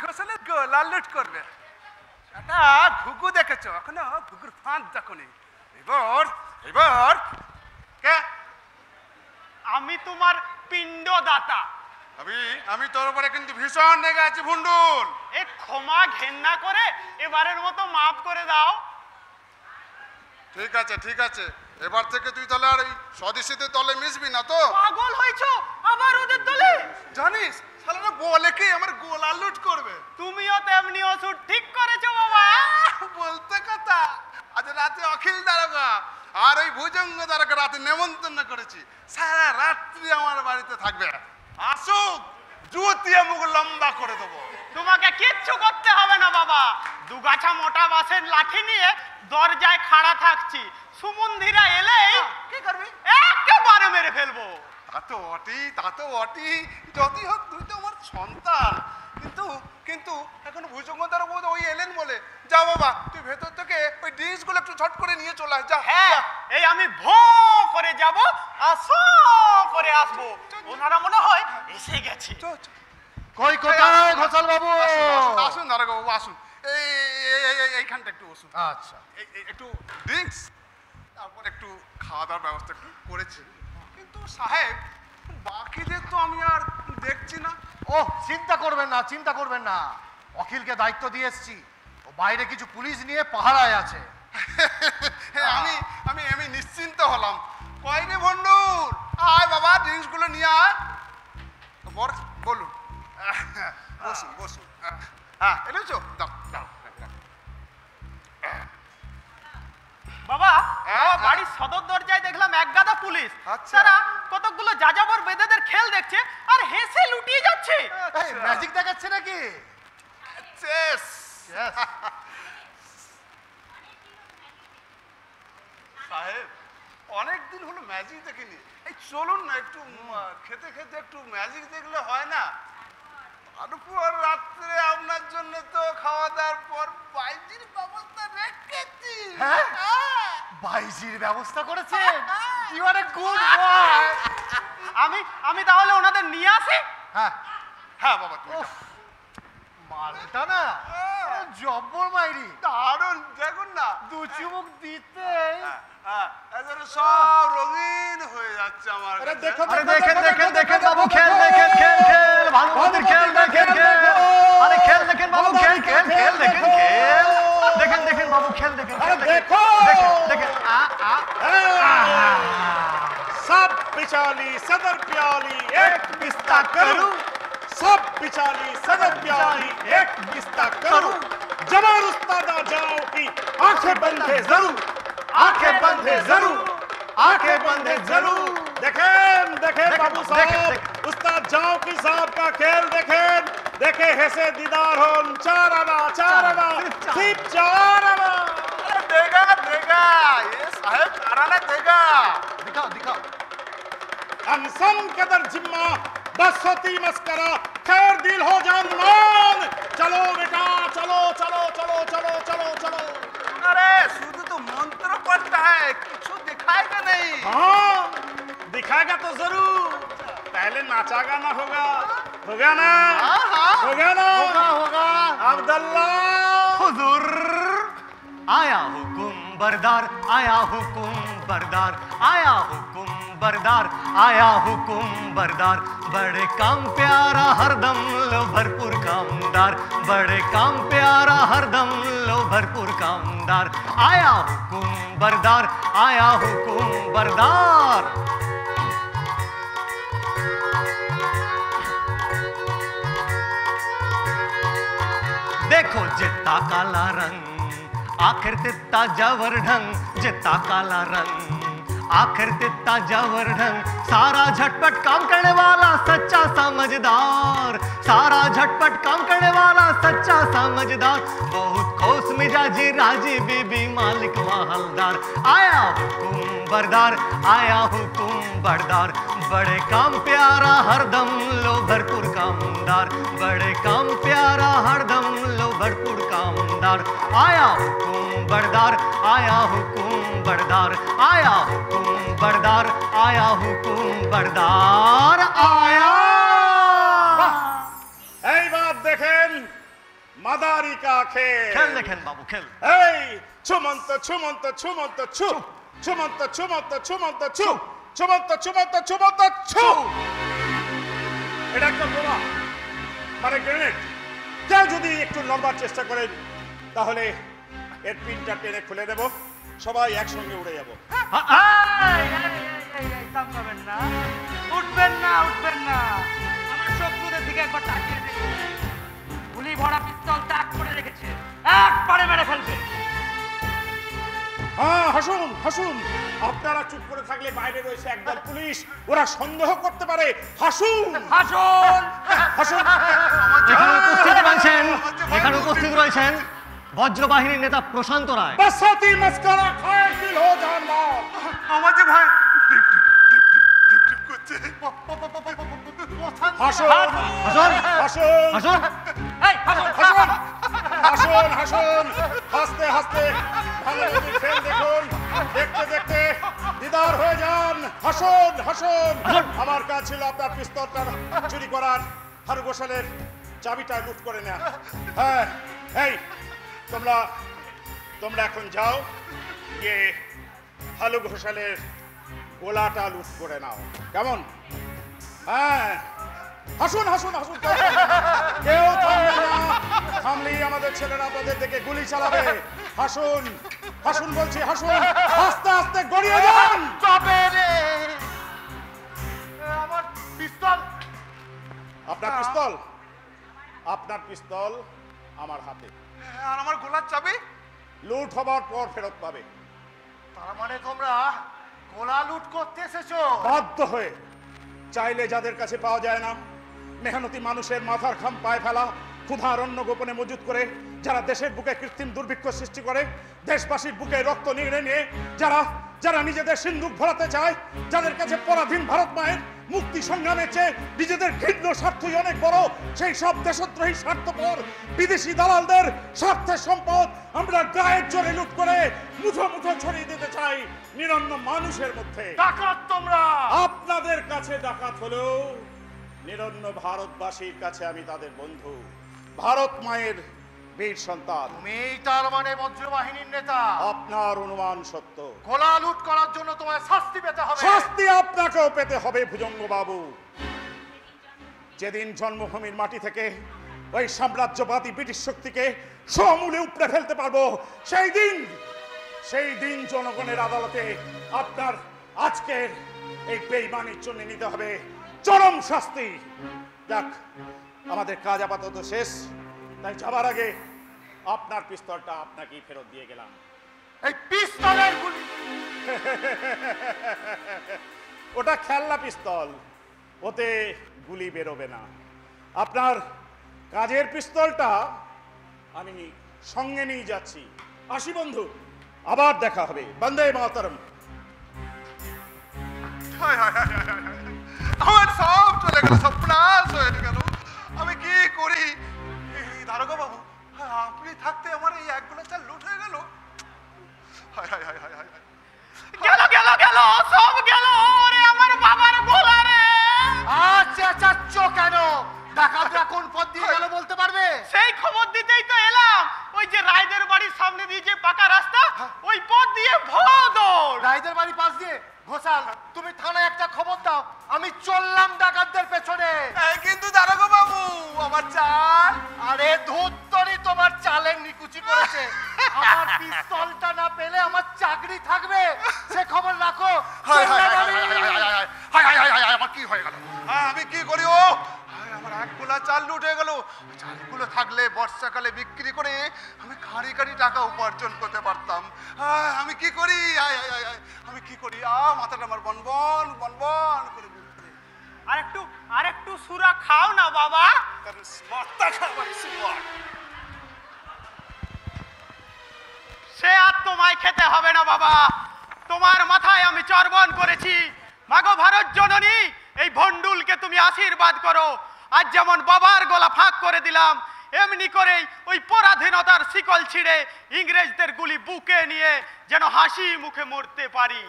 ঘোষণে গোলা লুট করবে। এটা ঘুঘু দেখেছো, এখনো ঘুঘুর ফাঁদ দেখোনি। এবার এবার কে? আমি তোমার পিণ্ডদাতা। আমি তোর উপরে কিন্তু ভীষণ রেগে আছি ভুন্ডুল। এ ক্ষমা ঘেন্না করে এবারের মতো মাফ করে দাও। ঠিক আছে ঠিক আছে, এবার থেকে তুই তাহলে আর এই স্বদেশীদের দলে মিশবি না তো? পাগল হয়েছো আবার ওদের দলে? জানিস শালারা বলে কি আমার গোলা লুট করবে। তুমিও তেমনি ওষুধ ঠিক করেছো বাবা। বলতে কথা, আজ রাতে অখিল দারোগা আর ওই ভুজঙ্গ দারোগা রাতে নেমন্তন্ন করেছি, সারা রাত্রি আমার বাড়িতে থাকবে। আসুক, জুতিয়ে মুখ লম্বা করে দেবো। তোমাকে কিচ্ছু করতে হবে না বাবা, দুগাছা মোটা বাঁশের লাঠি নিয়ে দরজায় খাড়া থাকছি। সুমন্দিরা এলেই কি করবি? একেবারে মেরে ফেলবো। তা তো অটি, যতই হোক তুই তো আমার সন্তান। কিন্তু কিন্তু এখন ভুজঙ্গ দারোগা ওই এলেন বলে, যা বাবা তুই ভেতর থেকে ওই ডিশগুলো একটু ঝট করে নিয়ে চলে আয়। যা। হ্যাঁ, এই আমি ভো করে যাব আর সো করে আসবো। ওনারা মনে হয় এসে গেছে। কই কোথায় ঘোষাল বাবু? আসুন দারোগা বাবু আসুন, এইখানটা একটু বসুন। আচ্ছা, একটু ড্রিঙ্কস, তারপর একটু খাওয়া দাওয়ার ব্যবস্থা একটু করেছি। কিন্তু সাহেব, বাকিদের তো আমি আর দেখছি না। ও চিন্তা করবেন না, চিন্তা করবেন না, অখিলকে দায়িত্ব দিয়ে এসছি। ও বাইরে কিছু পুলিশ নিয়ে পাহারায় আছে। আমি আমি আমি নিশ্চিন্ত হলাম। কয়রে ভন্ডুর, আয় বাবা ড্রিঙ্কসগুলো নিয়ে আয়। বলুন, বসুন বসুন। হ্যাঁ এনেছো? দাও দাও। বাবা, বাড়ির সদর দরজায় দেখলাম এক গাদা পুলিশ। আচ্ছা। তারা কতগুলো যাযাবর বেদেদের খেল দেখছে আর হেসে লুটিয়ে যাচ্ছে। ম্যাজিক দেখাচ্ছে নাকি? চেস। সাহেব, অনেকদিন হলো ম্যাজিক দেখিনি। এই চলুন না একটু খেতে খেতে একটু ম্যাজিক দেখলে হয় না? তারপর রাত্রে আপনার জন্য তো খাওয়া দাওয়ার পর বাইজির ব্যবস্থা রেখেছি। হ্যাঁ? বাইজির ব্যবস্থা করেছেন? You are a good boy. আমি তাহলে ওনাদের নিয়ে আসি। হ্যাঁ হ্যাঁ বাবা, তুমি যাও। মালটা না জব্বর মাইরি, দারুণ, দেখুন না দু চুমুক দিতে। সব রঙিন হয়ে যাচ্ছে আমার কাছে। দেখেন দেখেন দেখেন বাবু, খেল দেখেন, খেল খেল ভানুমতির খেল দেখেন, খেল। আরে খেল দেখেন বাবু, খেল খেল খেল দেখেন, খেল দেখেন দেখেন বাবু, খেল দেখেন, খেল দেখেন, দেখেন দেখেন। सब बिचाली सदर प्याली एक बिस्ता करूं, सब बिचाली सदर प्याली एक बिस्ता करूं, जवान उस्तादा जाओ की आंखें बंद है जरूर, आंखें बंद है जरूर, आंखें बंद है जरूर। देखें देखें बाबू साहब, उस्ताद जाओ की साहब का खेल देखें, देखे हैसे दीदार होन चाराना चाराना सिर्फ चाराना। देगा देगा, ये साहब कराना देगा। दिखाओ दिखाओ। अनसन कदर जिम्मा बस होती मस्करा, खैर दिल हो जान मान। चलो बेटा चलो चलो चलो चलो चलो चलो। अरे शुद्ध तो मंत्र पढ़ता है, कुछ दिखाएगा नहीं। हाँ दिखाएगा तो जरूर, पहले नाचा गाना होगा, होगा ना? होगा ना? होगा। अब्दुल्ला हुजूर आया हुकुम बरदार, आया हुकुम बरदार, आया हुकुम बरदार, आया हुकुम बरदार। बड़े काम प्यारा हरदम लो भरपूर कामदार, बड़े काम प्यारा हरदम लो भरपूर कामदार। आया हुकुम बरदार, आया हुकुम बरदार। देखो जितना काला रंग आखिर तित्ता जवर ढंग, जितना काला रंग आखिर तित्ता जवर ढंग। सारा झटपट काम करने वाला सच्चा समझदार, सारा झटपट काम करने वाला सच्चा समझदार। बहुत खोस मिजाजी राजी बीबी मालिक माहलदार। आया हुकुम बरदार, आया हुकुम बरदार। बड़े काम प्यारा हरदम लो भरपूर कामदार, बड़े काम प्यारा हरदम लो भरपूर कामदार। आया हुकुम बरदार, आया हुकुम बरदार, आया हुकुम बरदार, आया हुकुम बरदार। आया এই বাপ দেখেন মাদারিকা খেল। খেল দেখেন বাবু খেল। এই ছুমন্ত ছুমন্ত ছুমন্ত ছু, ছুমন্ত ছুমন্ত ছুমন্ত ছু, ছুমন্ত ছুমন্ত ছুমন্ত ছু। এটা একটা বোমা, মানে গ্রেনেড। কেউ যদি একটু লম্বার চেষ্টা করেন তাহলে এর পিনটা টেনে খুলে দেব, সবাই একসঙ্গে উড়ে যাব। উঠবেন না, উঠবেন না, উঠবেন না। আমার শত্রুদের দিকে একবার তাকিয়ে দেখুন। গুলি ভরা পিস্তল তাক করে রেখেছে, একবারে মেরে ফেলবে। হ্যাঁ, হাসুন হাসুন। আপনারা চুপ করে থাকলে বাইরে রয়েছে একদল পুলিশ, ওরা সন্দেহ করতে পারে। হাসুন হাসুন। হাসুন। এখানে উপস্থিত রয়েছেন বজ্রবাহিনীর নেতা প্রশান্ত রায়। বসতি মস্করা খায় দিল হো জানমাল। আমার যে ভাই ডিপ ডিপ ডিপ ডিপ করছে। হাসুন হাসুন হাসুন হাসুন। এই হাসুন, হাসুন হাসুন হাসুন। হাসতে হাসতে ভালো খেল দেখুন, দেখতে দেখতে দিদার হয়ে যান। হাসুন হাসুন। আমার কাজ ছিল আপনার পিস্তলটা চুরি করার, হারু ঘোষালের চাবিটা লুট করে নেওয়া। হ্যাঁ, এই তোমরা তোমরা এখন যাও, গিয়ে হারু ঘোষালের গোলাটা লুট করে নাও, কেমন? হ্যাঁ, হাসুন হাসুন হাসুন। কেউ থামবে না, থামলেই আমাদের ছেলেরা আপনাদের দিকে গুলি চালাবে। হাসুন হাসুন বলছি, হাসুন। আস্তে আস্তে গড়িয়ে যান। তবে রে আমার পিস্তল। আপনার পিস্তল, আপনার পিস্তল আমার হাতে। আর আমার গোলার চাবি? লুট হবার পর ফেরত পাবে। তার মানে তোমরা গোলা লুট করতে এসেছো? বাধ্য হয়ে, চাইলে যাদের কাছে পাওয়া যায় না, মেহনতি মানুষের মাথার খাম পায়ে ফেলা, ক্ষুধার অন্ন গোপনে মজুত করে, যারা দেশের বুকে কৃত্রিম দুর্ভিক্ষ সৃষ্টি করে, দেশবাসীর বুকে রক্ত নিংড়ে নিয়ে যারা যারা নিজেদের সিন্ধুক ভরাতে চায়, যাদের কাছে পরাধীন ভারত মায়ের মুক্তি সংগ্রামের চেয়ে নিজেদের ঘৃণ্য স্বার্থই অনেক বড়, সেই সব দেশদ্রোহী স্বার্থপর বিদেশি দালালদের স্বার্থের সম্পদ আমরা গায়ের জোরে লুট করে মুঠো মুঠো ছড়িয়ে দিতে চাই নিরন্ন মানুষের মধ্যে। ডাকাত তোমরা। আপনাদের কাছে ডাকাত হলেও নিরন্ন ভারতবাসীর কাছে আমি তাদের বন্ধু, ভারত মায়ের বীর সন্তান। তুমি তার মানে বজ্রবাহিনীর নেতা? আপনার অনুমান সত্য। গোলা লুট করার জন্য তোমায় শাস্তি পেতে হবে। শাস্তি আপনাকেও পেতে হবে ভুজঙ্গ বাবু। যেদিন জন্মভূমির মাটি থেকে ওই সাম্রাজ্যবাদী ব্রিটিশ শক্তিকে সমূলে উপড়ে ফেলতে পারবো, সেই দিন জনগণের আদালতে আপনার আজকের এই বেঈমানির জন্য নিতে হবে চরম শাস্তি। যাক, আমাদের কাজ আপাতত শেষ, তাই যাবার আগে আপনার পিস্তলটা আপনাকেই ফেরত দিয়ে গেলাম। এই পিস্তলের গুলি। ওটা খেলনা পিস্তল, ওতে গুলি বেরোবে না। আপনার কাজের পিস্তলটা আমি সঙ্গে নিয়ে যাচ্ছি। আসি বন্ধু, আবার দেখা হবে। বন্দে মাতরম। হায় হায় হায় হায় হায় হায়। আমার সব চলে গেল, সব নাশ হয়ে গেল। আমি কি করি? এই দারোগা বাবু, আপনি থাকতে আমার এই এক গোলা চাল লুট হয়ে গেল। হায় হায় হায় হায় হায় হায়। গেল গেল গেল, সব গেল। ওরে আমার বাবার গোলা রে। আচ্ছা চাচ্ছ কেন? ডাকাতরা কোন পথ দিয়ে গেল বলতে পারবে? সেই খবর দিতেই তো এলাম। ওই যে রায়দের বাড়ির সামনে দিয়ে যে পাকা রাস্তা, ওই পথ দিয়ে ভদৌড়। রায়দের বাড়ি পাশ দিয়ে? ঘোষাল, তুমি থানায় একটা খবর দাও, আমি চললাম ডাকাতদের পেছনে। কিন্তু দারোগা বাবু, আমার চাল। আরে ধুত্তরি, তোমার চালের নিকুচি করেছে। আমার পিস্তলটা না পেলে আমার চাকরি থাকবে, সে খবর রাখো। হায় হায় চললাম হায় আমি। হায় হায় হায় হায় হায় হায় হায় হায়, আমার কি হয়ে গেল? আমি কি করি? ও আমার এক গোলা চাল লুট হয়ে গেল। চালগুলো থাকলে বর্ষাকালে বিক্রি করে আমি খাড়ি খাড়ি টাকা উপার্জন করতে পারতাম। আমি কি করি? আমি কি করি? মাথাটা আমার বনবন বনবন করে ঘুরছে। আর একটু সুরা খাও না বাবা। সে আর তোমায় খেতে হবে না বাবা, তোমার মাথায় আমি চর্বণ করেছি। মাগো ভারত জননী, এই ভন্ডুলকে তুমি আশীর্বাদ করো। আজ যেমন বাবার গলা ফাঁক করে দিলাম, এমনি করেই ওই পরাধীনতার শিকল ছিঁড়ে ইংরেজদের গুলি বুকে নিয়ে যেন হাসি মুখে মরতে পারি।